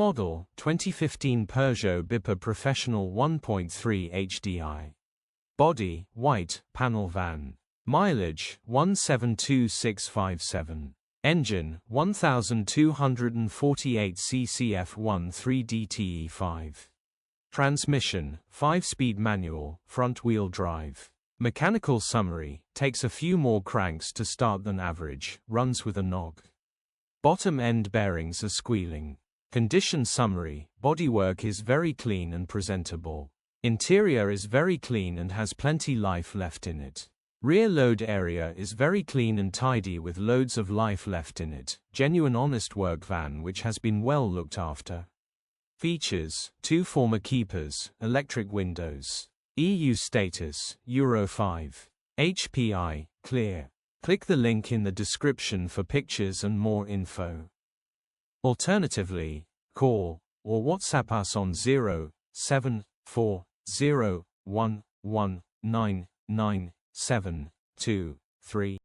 model, 2015 Peugeot Bipper Professional 1.3 HDI. Body, white, panel van. Mileage, 172,657. Engine, 1248 ccf 13DTE5. Transmission, 5-speed manual, front-wheel drive. Mechanical summary, takes a few more cranks to start than average, runs with a nog. Bottom end bearings are squealing. Condition summary, bodywork is very clean and presentable. Interior is very clean and has plenty life left in it. Rear load area is very clean and tidy with loads of life left in it. Genuine honest work van which has been well looked after. Features, 2 former keepers, electric windows. EU status, Euro 5. HPI, clear. Click the link in the description for pictures and more info. Alternatively, call or WhatsApp us on 07401199723.